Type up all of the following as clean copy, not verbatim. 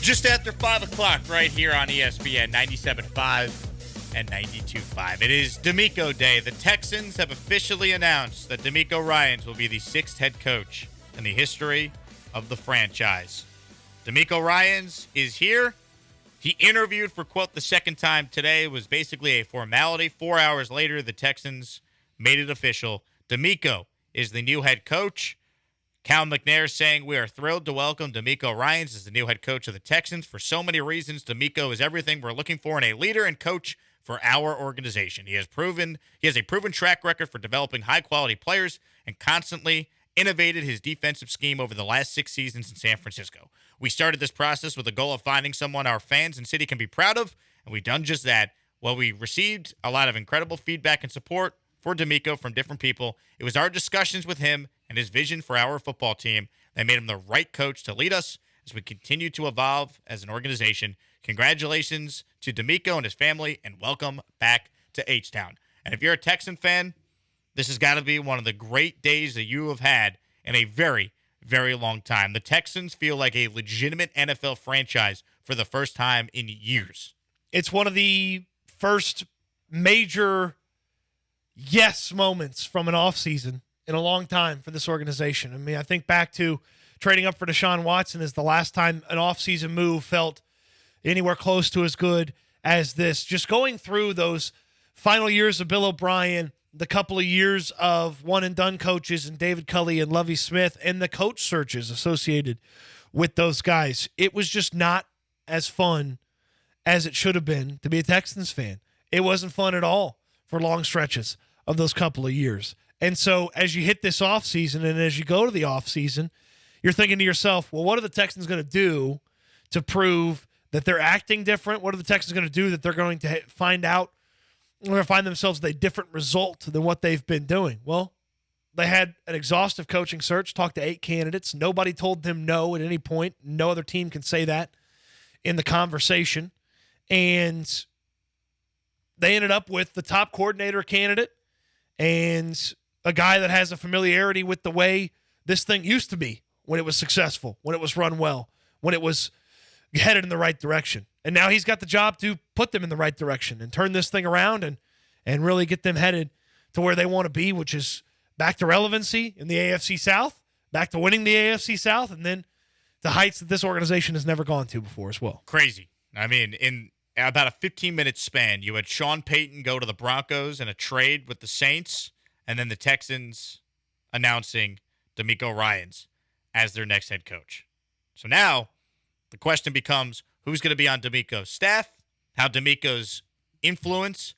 Just after 5 o'clock right here on ESPN 97.5 and 92.5. It is DeMeco Day. The Texans have officially announced that DeMeco Ryans will be the 6th head coach in the history of the franchise. DeMeco Ryans is here. He interviewed for, quote, the second time today. It was basically a formality. 4 hours later, the Texans made it official. DeMeco is the new head coach. Cal McNair saying, "We are thrilled to welcome DeMeco Ryans as the new head coach of the Texans. For so many reasons, DeMeco is everything we're looking for in a leader and coach for our organization. He has a proven track record for developing high-quality players and constantly innovated his defensive scheme over the last 6 seasons in San Francisco. We started this process with the goal of finding someone our fans and city can be proud of, and we've done just that. While we received a lot of incredible feedback and support for DeMeco from different people, it was our discussions with him and his vision for our football team that made him the right coach to lead us as we continue to evolve as an organization. Congratulations to DeMeco and his family, and welcome back to H-Town." And if you're a Texan fan, this has got to be one of the great days that you have had in a very, very long time. The Texans feel like a legitimate NFL franchise for the first time in years. It's one of the first major yes moments from an offseason in a long time for this organization. I mean, I think back to trading up for Deshaun Watson is the last time an offseason move felt anywhere close to as good as this. Just going through those final years of Bill O'Brien, the couple of years of one-and-done coaches and David Culley and Lovie Smith, and the coach searches associated with those guys, it was just not as fun as it should have been to be a Texans fan. It wasn't fun at all for long stretches of those couple of years. And so as you hit this offseason and as you go to the offseason, you're thinking to yourself, well, what are the Texans going to do to prove that they're acting different? What are the Texans going to do that they're going to find out or find themselves with a different result than what they've been doing? Well, they had an exhaustive coaching search, talked to 8 candidates. Nobody told them no at any point. No other team can say that in the conversation. And they ended up with the top coordinator candidate and a guy that has a familiarity with the way this thing used to be when it was successful, when it was run well, when it was headed in the right direction. And now he's got the job to put them in the right direction and turn this thing around and really get them headed to where they want to be, which is back to relevancy in the AFC South, back to winning the AFC South, and then the heights that this organization has never gone to before as well. Crazy. I mean, in about a 15-minute span, you had Sean Payton go to the Broncos in a trade with the Saints, and then the Texans announcing DeMeco Ryans as their next head coach. So now the question becomes, who's going to be on DeMeco's staff, how DeMeco's influence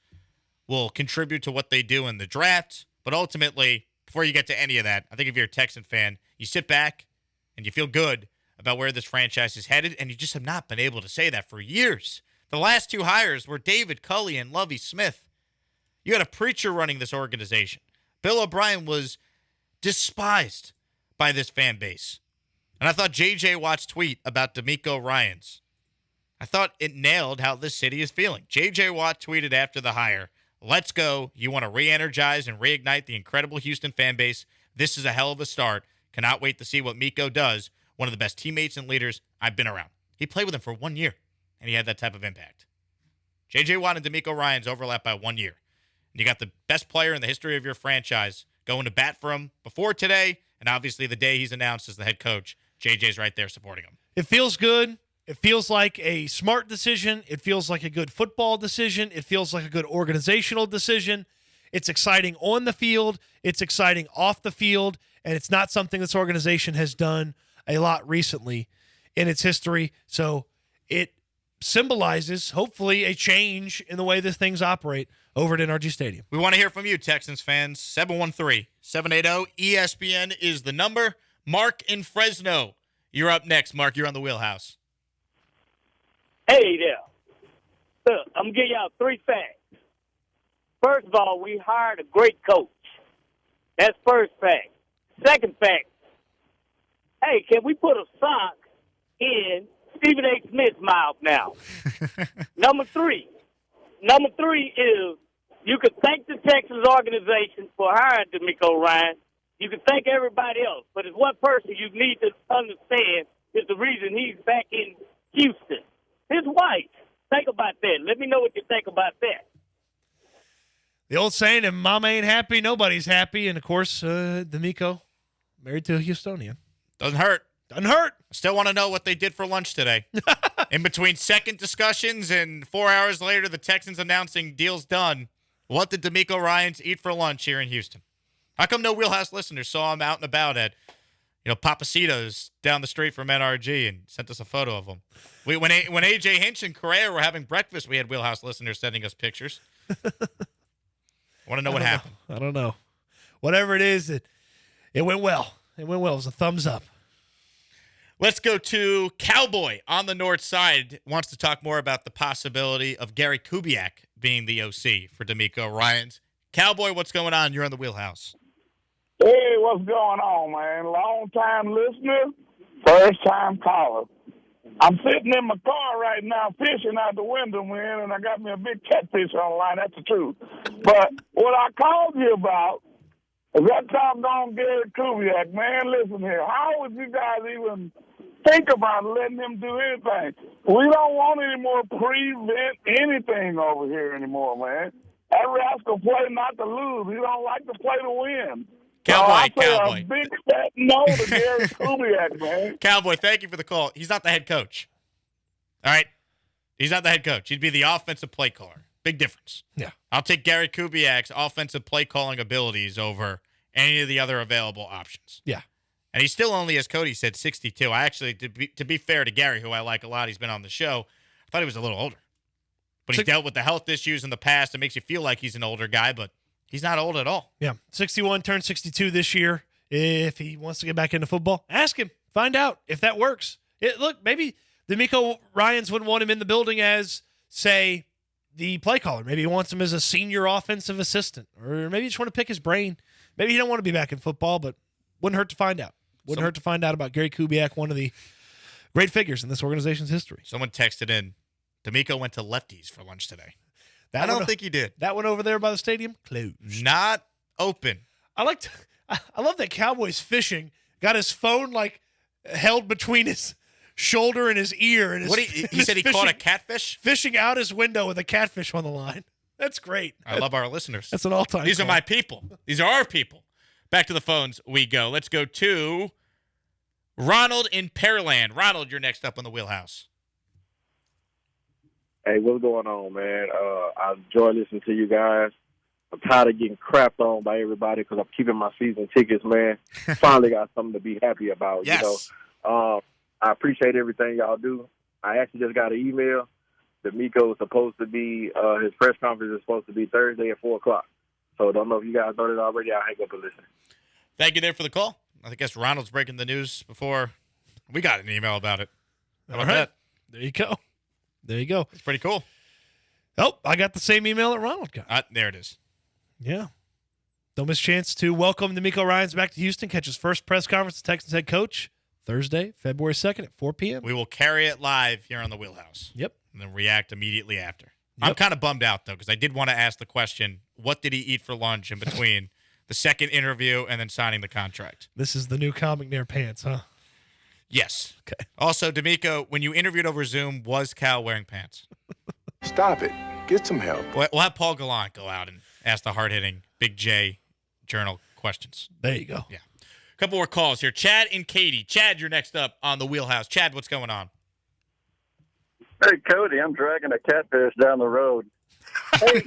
will contribute to what they do in the draft. But ultimately, before you get to any of that, I think if you're a Texan fan, you sit back and you feel good about where this franchise is headed, and you just have not been able to say that for years. The last 2 hires were David Culley and Lovie Smith. You had a preacher running this organization. Bill O'Brien was despised by this fan base. And I thought J.J. Watt's tweet about DeMeco Ryans, I thought it nailed how this city is feeling. J.J. Watt tweeted after the hire, "Let's go. You want to re-energize and reignite the incredible Houston fan base. This is a hell of a start. Cannot wait to see what Meco does. One of the best teammates and leaders I've been around." He played with him for 1 year, and he had that type of impact. J.J. Watt and DeMeco Ryans overlap by 1 year. And you got the best player in the history of your franchise going to bat for him before today, and obviously the day he's announced as the head coach. JJ's right there supporting him. It feels good. It feels like a smart decision. It feels like a good football decision. It feels like a good organizational decision. It's exciting on the field. It's exciting off the field. And it's not something this organization has done a lot recently in its history. So it symbolizes, hopefully, a change in the way that things operate over at NRG Stadium. We want to hear from you, Texans fans. 713-780-ESPN is the number. Mark in Fresno, you're up next. Mark, you're on the Wheelhouse. Hey there. Look, I'm going to give y'all 3 facts. First of all, we hired a great coach. That's first fact. Second fact, hey, can we put a sock in Stephen A. Smith's mouth now? Number three is you could thank the Texas organization for hiring DeMeco Ryans. You can thank everybody else. But there's one person you need to understand is the reason he's back in Houston. His wife. Think about that. Let me know what you think about that. The old saying, if mama ain't happy, nobody's happy. And, of course, DeMeco, married to a Houstonian. Doesn't hurt. Doesn't hurt. Still want to know what they did for lunch today. In between second discussions and 4 hours later, the Texans announcing deal's done. What did DeMeco Ryans eat for lunch here in Houston? How come no Wheelhouse listeners saw him out and about at, Papacitos down the street from NRG and sent us a photo of him? When AJ Hinch and Correa were having breakfast, we had Wheelhouse listeners sending us pictures. I want to know what happened. I don't know. Whatever it is, it went well. It went well. It was a thumbs up. Let's go to Cowboy on the north side. Wants to talk more about the possibility of Gary Kubiak being the OC for DeMeco Ryans. Cowboy, what's going on? You're on the Wheelhouse. Hey, what's going on, man? Long-time listener, first-time caller. I'm sitting in my car right now fishing out the window, man, and I got me a big catfish on the line. That's the truth. But what I called you about is that doggone Gary Kubiak, man. Listen here. How would you guys even think about letting him do anything? We don't want any more prevent anything over here anymore, man. That rascal play not to lose. He don't like to play to win. Cowboy. A big fat no to Gary Kubiak, man. Cowboy, thank you for the call. He's not the head coach. All right? He's not the head coach. He'd be the offensive play caller. Big difference. Yeah. I'll take Gary Kubiak's offensive play calling abilities over any of the other available options. Yeah. And he's still only, as Cody said, 62. I actually, to be fair to Gary, who I like a lot, he's been on the show, I thought he was a little older. But he's dealt with the health issues in the past. It makes you feel like he's an older guy, but he's not old at all. Yeah. 61, turned 62 this year. If he wants to get back into football, ask him. Find out if that works. Look, maybe DeMeco Ryans wouldn't want him in the building as, say, the play caller. Maybe he wants him as a senior offensive assistant. Or maybe you just want to pick his brain. Maybe he don't want to be back in football, but wouldn't hurt to find out. Wouldn't hurt to find out about Gary Kubiak, one of the great figures in this organization's history. Someone texted in, DeMeco went to Lefties for lunch today. I don't think he did. That one over there by the stadium? Closed. Not open. I love that Cowboys fishing got his phone held between his shoulder and his ear. And he said he caught a catfish? Fishing out his window with a catfish on the line. That's great. I love our listeners. That's an all-time These call. are my people. These are our people. Back to the phones we go. Let's go to Ronald in Pearland. Ronald, you're next up on the Wheelhouse. Hey, what's going on, man? I enjoy listening to you guys. I'm tired of getting crapped on by everybody because I'm keeping my season tickets, man. Finally got something to be happy about, Yes. I appreciate everything y'all do. I actually just got an email. DeMeco is supposed to be, his press conference is supposed to be Thursday at 4 o'clock. So I don't know if you guys know that already. I'll hang up and listen. Thank you there for the call. I guess Ronald's breaking the news before we got an email about it. How about that? There you go. There you go. It's pretty cool. Oh, I got the same email that Ronald got. There it is. Yeah. Don't miss a chance to welcome DeMeco Ryans back to Houston. Catch his first press conference as Texans head coach Thursday, February 2nd at 4 p.m. We will carry it live here on the Wheelhouse. Yep. And then react immediately after. Yep. I'm kind of bummed out, though, because I did want to ask the question, what did he eat for lunch in between the second interview and then signing the contract? This is the new Cal McNair pants, huh? Yes. Okay. Also, DeMeco, when you interviewed over Zoom, was Cal wearing pants? Stop it. Get some help. We'll have Paul Gallant go out and ask the hard-hitting Big J Journal questions. There you go. Yeah. A couple more calls here. Chad and Katie. Chad, you're next up on the Wheelhouse. Chad, what's going on? Hey, Cody, I'm dragging a catfish down the road. Hey,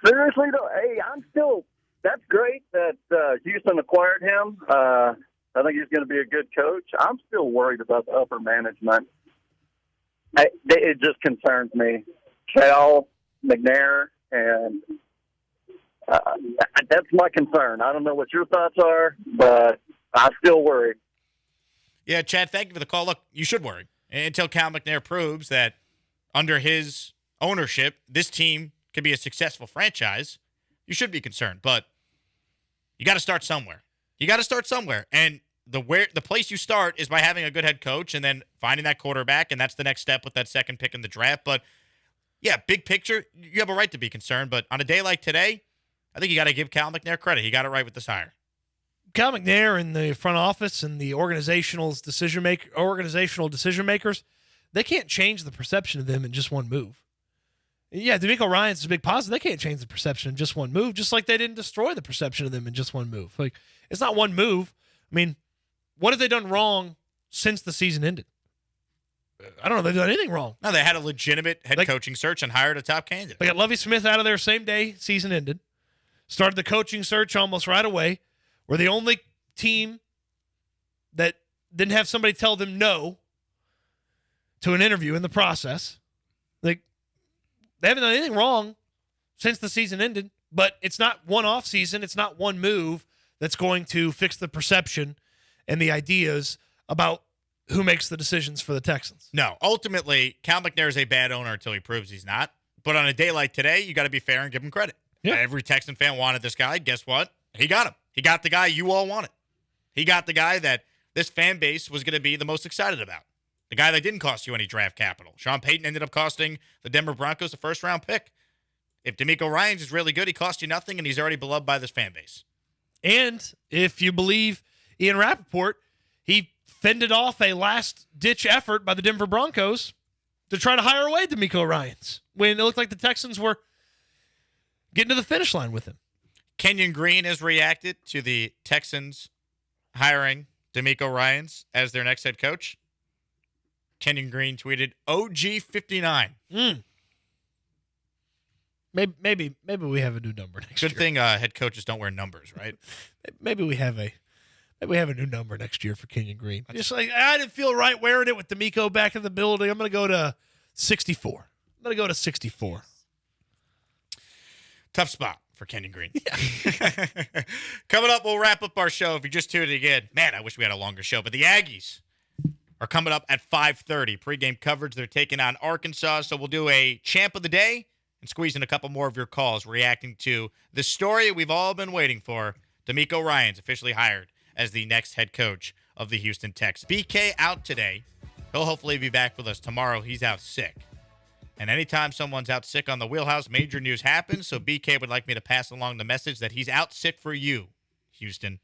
seriously, though, that's great that Houston acquired him. I think he's going to be a good coach. I'm still worried about the upper management. It just concerns me. Cal McNair, and that's my concern. I don't know what your thoughts are, but I still worry. Yeah, Chad, thank you for the call. Look, you should worry until Cal McNair proves that under his ownership, this team could be a successful franchise. You should be concerned, but you got to start somewhere. And the place you start is by having a good head coach and then finding that quarterback, and that's the next step with that second pick in the draft. But, yeah, big picture, you have a right to be concerned. But on a day like today, I think you got to give Cal McNair credit. He got it right with this hire. Cal McNair and the front office and the organizational decision makers, they can't change the perception of them in just one move. Yeah, DeMeco Ryans is a big positive. They can't change the perception in just one move, just like they didn't destroy the perception of them in just one move. Like, it's not one move. I mean, what have they done wrong since the season ended? I don't know. They've done anything wrong. No, they had a legitimate head coaching search and hired a top candidate. They got Lovie Smith out of there same day season ended. Started the coaching search almost right away. We're the only team that didn't have somebody tell them no to an interview in the process. Like, they haven't done anything wrong since the season ended, but it's not one off season. It's not one move that's going to fix the perception and the ideas about who makes the decisions for the Texans. No, ultimately, Cal McNair is a bad owner until he proves he's not. But on a day like today, you got to be fair and give him credit. Yeah. Every Texan fan wanted this guy. Guess what? He got him. He got the guy you all wanted. He got the guy that this fan base was going to be the most excited about. The guy that didn't cost you any draft capital. Sean Payton ended up costing the Denver Broncos a first-round pick. If DeMeco Ryans is really good, he cost you nothing, and he's already beloved by this fan base. And if you believe Ian Rappaport, he fended off a last-ditch effort by the Denver Broncos to try to hire away DeMeco Ryans when it looked like the Texans were getting to the finish line with him. Kenyon Green has reacted to the Texans hiring DeMeco Ryans as their next head coach. Kenyon Green tweeted, OG59. Maybe we have a new number next year. Good thing head coaches don't wear numbers, right? Maybe we have a new number next year for Kenyon Green. Just like, I didn't feel right wearing it with DeMeco back in the building. I'm going to go to 64. I'm going to go to 64. Tough spot for Kenyon Green. Yeah. Coming up, we'll wrap up our show. If you just tuned in again, man, I wish we had a longer show. But the Aggies are coming up at 5:30. Pre-game coverage. They're taking on Arkansas. So we'll do a champ of the day and squeeze in a couple more of your calls reacting to the story we've all been waiting for. DeMeco Ryans officially hired as the next head coach of the Houston Texans. BK out today. He'll hopefully be back with us tomorrow. He's out sick. And anytime someone's out sick on the Wheelhouse, major news happens. So BK would like me to pass along the message that he's out sick for you, Houston,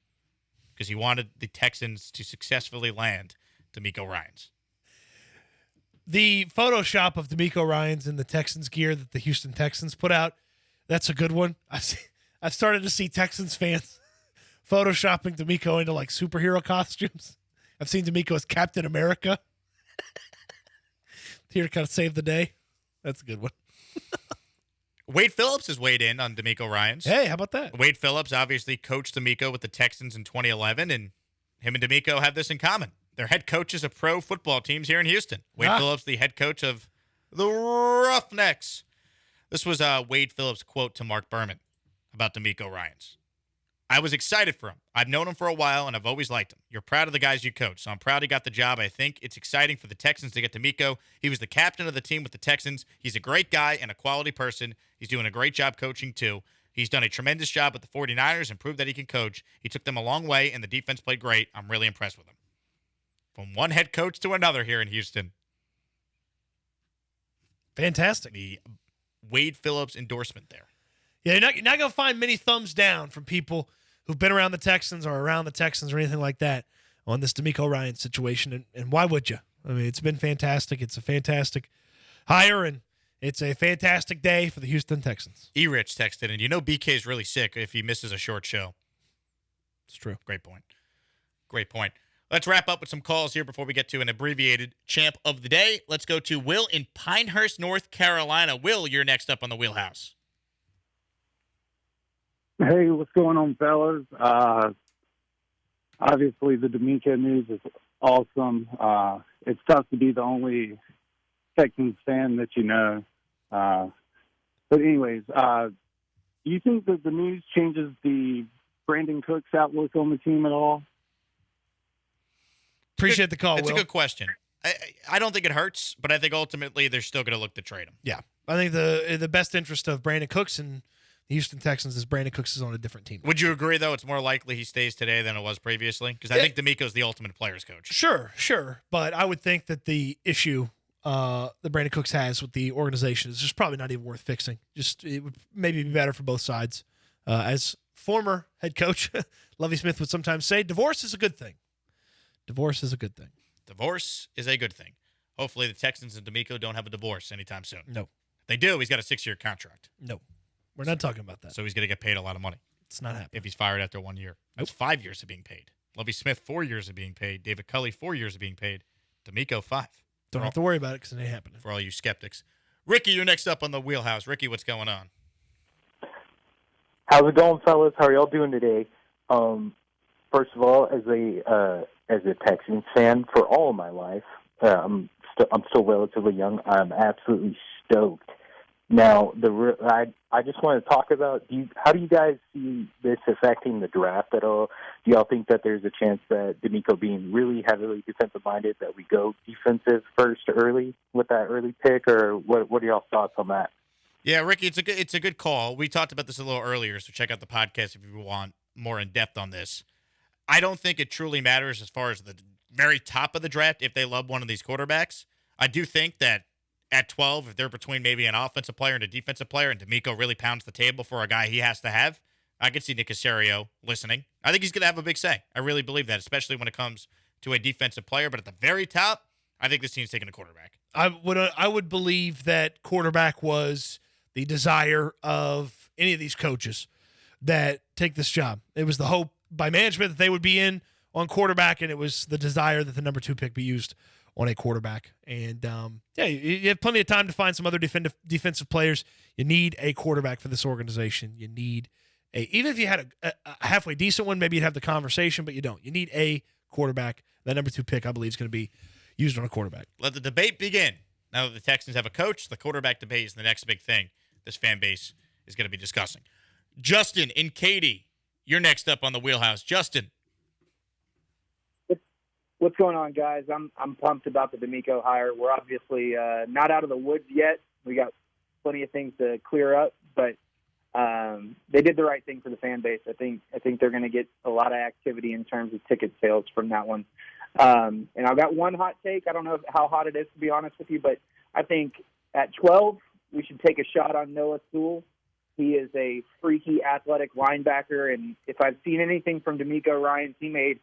because he wanted the Texans to successfully land DeMeco Ryans. The Photoshop of DeMeco Ryans in the Texans gear that the Houston Texans put out, that's a good one. I've started to see Texans fans photoshopping DeMeco into like superhero costumes. I've seen DeMeco as Captain America. Here to kind of save the day. That's a good one. Wade Phillips has weighed in on DeMeco Ryans. Hey, how about that? Wade Phillips obviously coached DeMeco with the Texans in 2011, and him and DeMeco have this in common. They're head coaches of pro football teams here in Houston. Wade Phillips, the head coach of the Roughnecks. This was Wade Phillips' quote to Mark Berman about DeMeco Ryans. I was excited for him. I've known him for a while, and I've always liked him. You're proud of the guys you coach, so I'm proud he got the job. I think it's exciting for the Texans to get DeMeco. He was the captain of the team with the Texans. He's a great guy and a quality person. He's doing a great job coaching, too. He's done a tremendous job with the 49ers and proved that he can coach. He took them a long way, and the defense played great. I'm really impressed with him. From one head coach to another here in Houston. Fantastic. The Wade Phillips endorsement there. Yeah, you're not going to find many thumbs down from people who've been around the Texans or around the Texans or anything like that on this DeMeco Ryans situation. And why would you? I mean, it's been fantastic. It's a fantastic hire, and it's a fantastic day for the Houston Texans. E-Rich texted, and you know BK's really sick if he misses a short show. It's true. Great point. Great point. Let's wrap up with some calls here before we get to an abbreviated champ of the day. Let's go to Will in Pinehurst, North Carolina. Will, you're next up on the Wheelhouse. Hey, what's going on, fellas? Obviously, the DeMeco news is awesome. It's tough to be the only Texans fan that you know. But anyways, do you think that the news changes the Brandon Cook's outlook on the team at all? Appreciate the call, It's Will. a good question. I don't think it hurts, but I think ultimately they're still going to look to trade him. Yeah. I think the best interest of Brandon Cooks and the Houston Texans is Brandon Cooks is on a different team. Would you agree, though, it's more likely he stays today than it was previously? Because I think DeMeco's the ultimate players coach. Sure. But I would think that the issue that Brandon Cooks has with the organization is just probably not even worth fixing. Just it would maybe be better for both sides. As former head coach Lovie Smith would sometimes say, divorce is a good thing. Divorce is a good thing. Divorce is a good thing. Hopefully the Texans and DeMeco don't have a divorce anytime soon. No. If they do, he's got a 6-year contract. No. We're not talking about that. So he's going to get paid a lot of money. It's not happening. If he's fired after 1 year. That's 5 years of being paid. Lovie Smith, 4 years of being paid. David Culley, 4 years of being paid. DeMeco, 5. Don't have to worry about it because it ain't happening. For all you skeptics. Ricky, you're next up on the Wheelhouse. Ricky, what's going on? How's it going, fellas? How are y'all doing today? First of all, as a Texans fan for all of my life, I'm still relatively young. I'm absolutely stoked. Now, I just want to talk about how do you guys see this affecting the draft at all? Do y'all think that there's a chance that DeMeco being really heavily defensive minded that we go defensive first early with that early pick, or what are y'all's thoughts on that? Yeah, Ricky, it's a good call. We talked about this a little earlier, so check out the podcast if you want more in depth on this. I don't think it truly matters as far as the very top of the draft if they love one of these quarterbacks. I do think that at 12, if they're between maybe an offensive player and a defensive player, and DeMeco really pounds the table for a guy he has to have, I could see Nick Caserio listening. I think he's going to have a big say. I really believe that, especially when it comes to a defensive player. But at the very top, I think this team's taking a quarterback. I would believe that quarterback was the desire of any of these coaches that take this job. It was the hope by management that they would be in on quarterback, and it was the desire that the number 2 pick be used on a quarterback. And, you have plenty of time to find some other defensive players. You need a quarterback for this organization. You need even if you had a halfway decent one, maybe you'd have the conversation, but you don't. You need a quarterback. That number 2 pick, I believe, is going to be used on a quarterback. Let the debate begin. Now that the Texans have a coach, the quarterback debate is the next big thing this fan base is going to be discussing. Justin and Katie, you're next up on the Wheelhouse. Justin. What's going on, guys? I'm pumped about the DeMeco hire. We're obviously not out of the woods yet. We got plenty of things to clear up, but they did the right thing for the fan base. I think they're going to get a lot of activity in terms of ticket sales from that one. And I've got one hot take. I don't know how hot it is, to be honest with you, but I think at 12 we should take a shot on Noah Sewell. He is a freaky athletic linebacker, and if I've seen anything from DeMeco Ryans, he made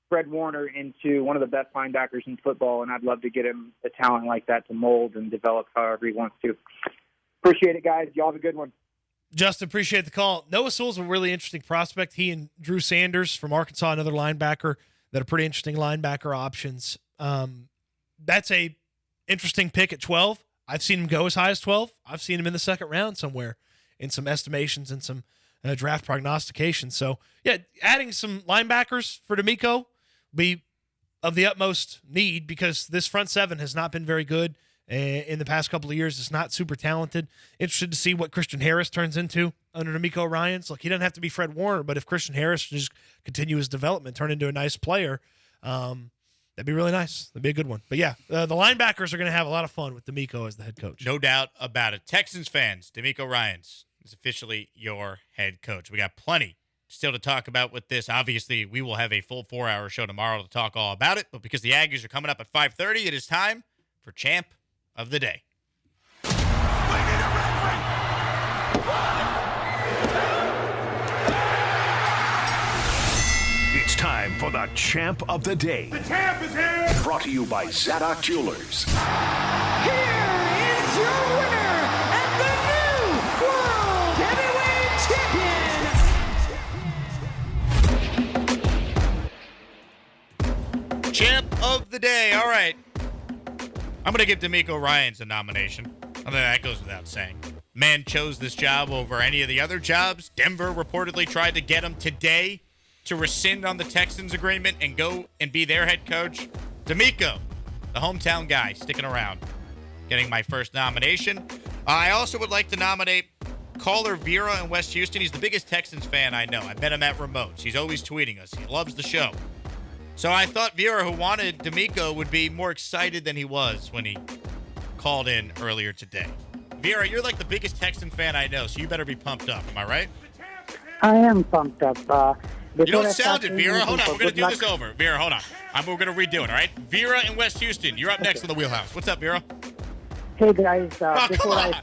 Fred Warner into one of the best linebackers in football, and I'd love to get him a talent like that to mold and develop however he wants to. Appreciate it, guys. Y'all have a good one. Justin, appreciate the call. Noah Sewell's a really interesting prospect. He and Drew Sanders from Arkansas, another linebacker, that are pretty interesting linebacker options. That's a interesting pick at 12. I've seen him go as high as 12. I've seen him in the second round somewhere in some estimations and some draft prognostications. So, yeah, adding some linebackers for DeMeco be of the utmost need because this front seven has not been very good in the past couple of years. It's not super talented. Interested to see what Christian Harris turns into under DeMeco Ryans. Look, he doesn't have to be Fred Warner, but if Christian Harris just continue his development, turn into a nice player, that'd be really nice. That'd be a good one. But, yeah, the linebackers are going to have a lot of fun with DeMeco as the head coach. No doubt about it. Texans fans, DeMeco Ryans is officially your head coach. We got plenty still to talk about with this. Obviously, we will have a full 4-hour show tomorrow to talk all about it, but because the Aggies are coming up at 5:30, it is time for Champ of the Day. It's time for the Champ of the Day. The champ is here! Brought to you by Zadok Jewelers. Here is your winner and the new World Heavyweight Champion! Champ of the Day. All right. I'm going to give DeMeco Ryans a nomination. I think that goes without saying. Man chose this job over any of the other jobs. Denver reportedly tried to get him today to rescind on the Texans agreement and go and be their head coach. DeMeco, the hometown guy, sticking around, getting my first nomination. I also would like to nominate caller Vera in West Houston. He's the biggest Texans fan I know. I met him at remotes. He's always tweeting us. He loves the show. So I thought Vera, who wanted DeMeco, would be more excited than he was when he called in earlier today. Vera, you're like the biggest Texan fan I know, so you better be pumped up. Am I right? I am pumped up. You don't sound it, Vera. Hold on. We're going to do this over. Vera, hold on. We're going to redo it, all right? Vera in West Houston, you're up next on the Wheelhouse. What's up, Vera? Hey, guys. Come on.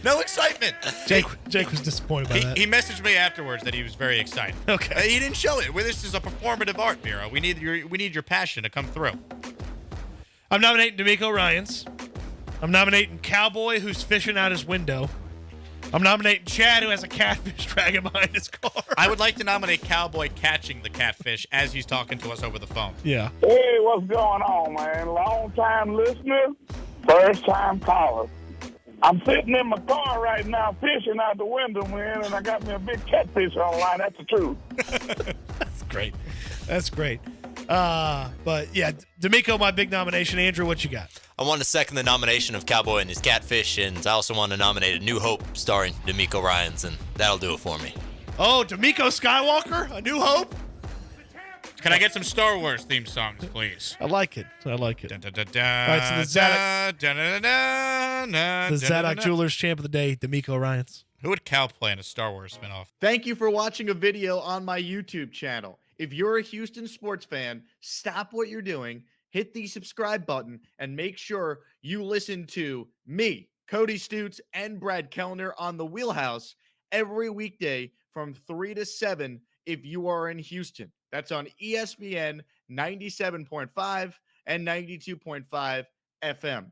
No excitement. Jake was disappointed by that. He messaged me afterwards that he was very excited. Okay. He didn't show it. This is a performative art, Vera. We need your passion to come through. I'm nominating DeMeco Ryans. I'm nominating Cowboy, who's fishing out his window. I'm nominating Chad, who has a catfish dragging behind his car. I would like to nominate Cowboy catching the catfish as he's talking to us over the phone. Yeah. Hey, what's going on, man? Long time listener, first time caller. I'm sitting in my car right now fishing out the window, man, and I got me a big catfish online. That's the truth. That's great. That's great. But yeah, DeMeco, my big nomination. Andrew, what you got? I want to second the nomination of Cowboy and his catfish, and I also want to nominate A New Hope starring DeMeco Ryans, and that'll do it for me. Oh, DeMeco Skywalker, A New Hope? Can I get some Star Wars theme songs, please? I like it. I like it. All right, so the Zadok Jewelers champ of the day, DeMeco Ryans. Who would Cal play in a Star Wars spinoff? Thank you for watching a video on my YouTube channel. If you're a Houston sports fan, stop what you're doing, hit the subscribe button, and make sure you listen to me, Cody Stoots, and Brad Kellner on the Wheelhouse every weekday from 3 to 7 if you are in Houston. That's on ESPN 97.5 and 92.5 FM.